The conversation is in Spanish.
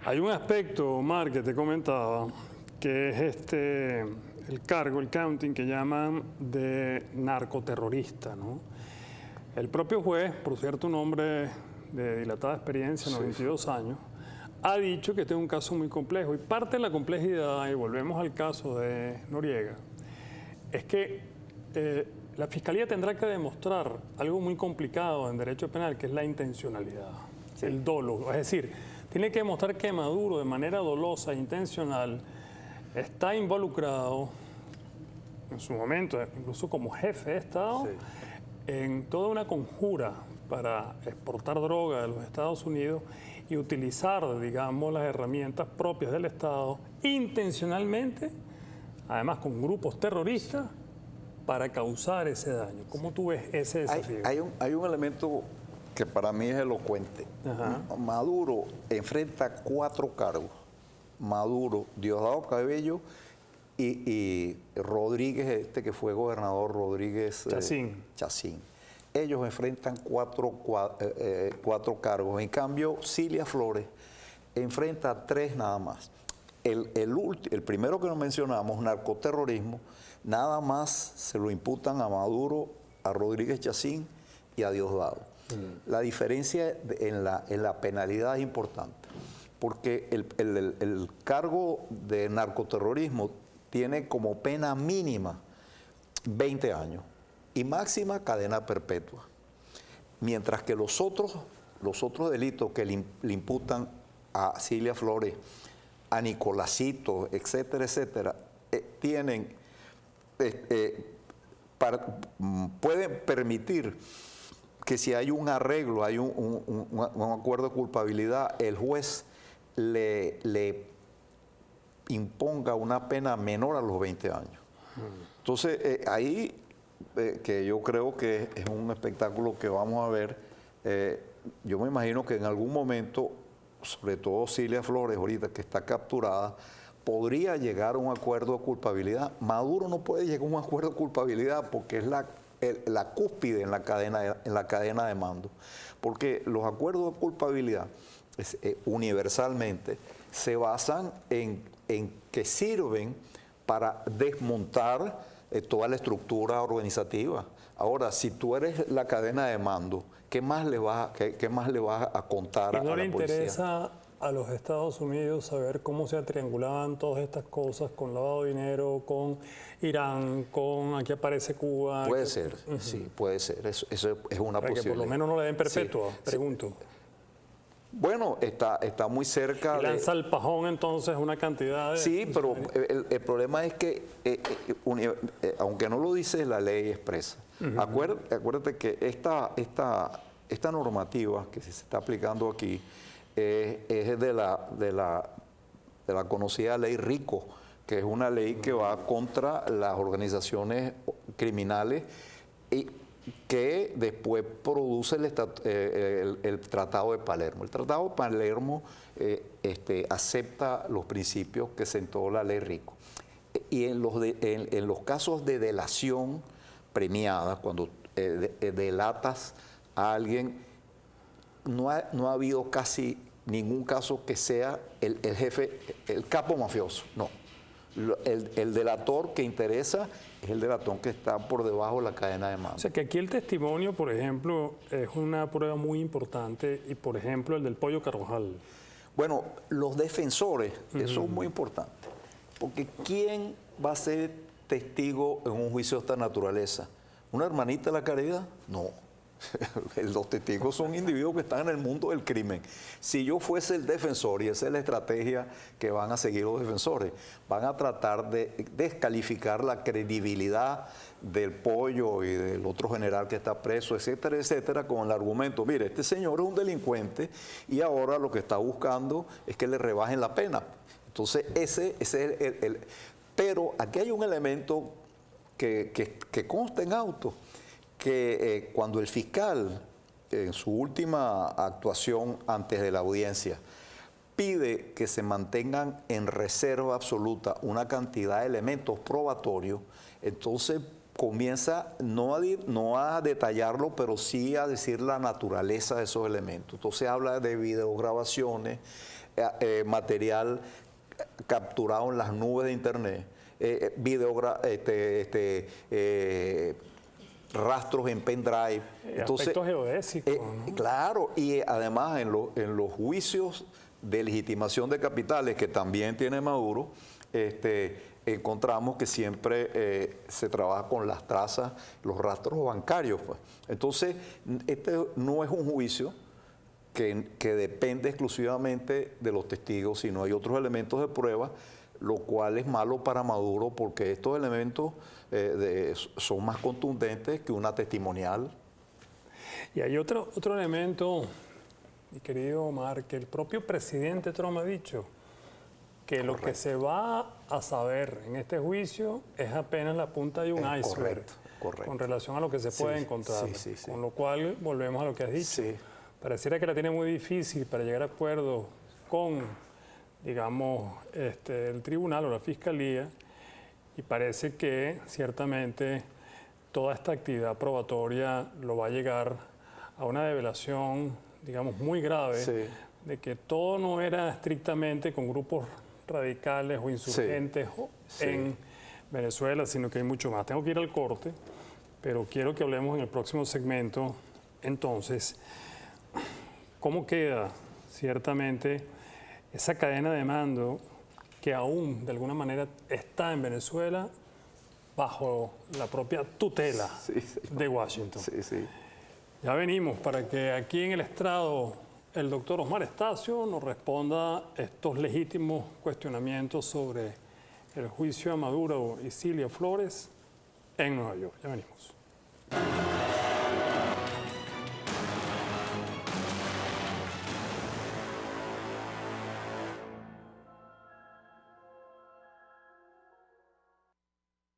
Hay un aspecto, Omar, que te comentaba, que es el cargo, el counting que llaman de narcoterrorista, ¿no? El propio juez, por cierto, un hombre de dilatada experiencia, 92 años, ha dicho que este es un caso muy complejo. Y parte de la complejidad, y volvemos al caso de Noriega, es que la Fiscalía tendrá que demostrar algo muy complicado en derecho penal, que es la intencionalidad, el dolo. Es decir, tiene que demostrar que Maduro, de manera dolosa e intencional, está involucrado, en su momento, incluso como jefe de Estado, en toda una conjura para exportar droga de los Estados Unidos y utilizar, digamos, las herramientas propias del Estado intencionalmente, además con grupos terroristas, para causar ese daño. ¿Cómo tú ves ese desafío? Hay un elemento que para mí es elocuente. Maduro enfrenta 4 cargos. Maduro, Diosdado Cabello y Rodríguez, que fue gobernador, Rodríguez Chacín. Ellos enfrentan 4 cargos. En cambio, Cilia Flores enfrenta 3 nada más. El primero que nos mencionamos, narcoterrorismo, nada más se lo imputan a Maduro, a Rodríguez Chacín y a Diosdado. La diferencia en la penalidad es importante, porque el cargo de narcoterrorismo tiene como pena mínima 20 años y máxima cadena perpetua, mientras que los otros delitos que le imputan a Cilia Flores, a Nicolásito, etcétera, etcétera, pueden permitir que si hay un arreglo, hay un acuerdo de culpabilidad, el juez le imponga una pena menor a los 20 años. Entonces, ahí que yo creo que es un espectáculo que vamos a ver, yo me imagino que en algún momento, sobre todo Cilia Flores, ahorita que está capturada, podría llegar a un acuerdo de culpabilidad. Maduro no puede llegar a un acuerdo de culpabilidad porque es la cúspide en la cadena de mando. Porque los acuerdos de culpabilidad universalmente se basan en que sirven para desmontar toda la estructura organizativa. Ahora, si tú eres la cadena de mando, ¿qué más le vas a contar a la policía? ¿Y no le interesa a los Estados Unidos saber cómo se triangulaban todas estas cosas con lavado de dinero, con Irán, con aquí aparece Cuba? Puede ser, sí, puede ser. Eso es una para posibilidad. Que por lo menos no le den perpetua, pregunto. Bueno, está muy cerca. Y lanza al pajón entonces una cantidad de... Sí, pero el problema es que, aunque no lo dice la ley expresa, acuérdate que esta normativa que se está aplicando aquí es de la conocida ley RICO, que es una ley que va contra las organizaciones criminales y que después produce el Tratado de Palermo. El Tratado de Palermo acepta los principios que sentó la ley RICO. Y en los casos de delación premiada, cuando delatas a alguien, no ha habido casi ningún caso que sea el jefe, el capo mafioso, no. El delator que interesa es el delator que está por debajo de la cadena de mando. O sea que aquí el testimonio, por ejemplo, es una prueba muy importante y, por ejemplo, el del Pollo Carvajal. Bueno, los defensores, eso es muy importante, porque ¿quién va a ser testigo en un juicio de esta naturaleza? ¿Una hermanita de la caridad? No. Los testigos son individuos que están en el mundo del crimen. Si yo fuese el defensor, y esa es la estrategia que van a seguir los defensores, van a tratar de descalificar la credibilidad del Pollo y del otro general que está preso, etcétera, etcétera, con el argumento, mire, este señor es un delincuente y ahora lo que está buscando es que le rebajen la pena. Entonces, ese es pero aquí hay un elemento que consta en auto, que cuando el fiscal, en su última actuación antes de la audiencia, pide que se mantengan en reserva absoluta una cantidad de elementos probatorios, entonces comienza no a detallarlo, pero sí a decir la naturaleza de esos elementos. Entonces habla de videograbaciones, material capturado en las nubes de internet, rastros en pendrive. Entonces, aspectos geodésicos, ¿no? Claro, y además en los juicios de legitimación de capitales que también tiene Maduro, encontramos que siempre se trabaja con las trazas, los rastros bancarios, pues. Entonces, este no es un juicio que depende exclusivamente de los testigos, sino hay otros elementos de prueba, lo cual es malo para Maduro porque estos elementos son más contundentes que una testimonial. Y hay otro elemento, mi querido Omar, que el propio presidente Trump ha dicho, que lo que se va a saber en este juicio es apenas la punta de un iceberg, correcto. Con relación a lo que se puede encontrar. Con lo cual, volvemos a lo que has dicho. Pareciera que la tiene muy difícil para llegar a acuerdos con, digamos, el tribunal o la fiscalía, y parece que ciertamente toda esta actividad probatoria lo va a llegar a una develación, digamos, muy grave, de que todo no era estrictamente con grupos radicales o insurgentes en Venezuela, sino que hay mucho más. Tengo que ir al corte, pero quiero que hablemos en el próximo segmento, entonces, cómo queda ciertamente esa cadena de mando que aún de alguna manera está en Venezuela bajo la propia tutela de Washington. Ya venimos para que aquí en el estrado el doctor Osmar Estacio nos responda estos legítimos cuestionamientos sobre el juicio a Maduro y Cilia Flores en Nueva York. Ya venimos.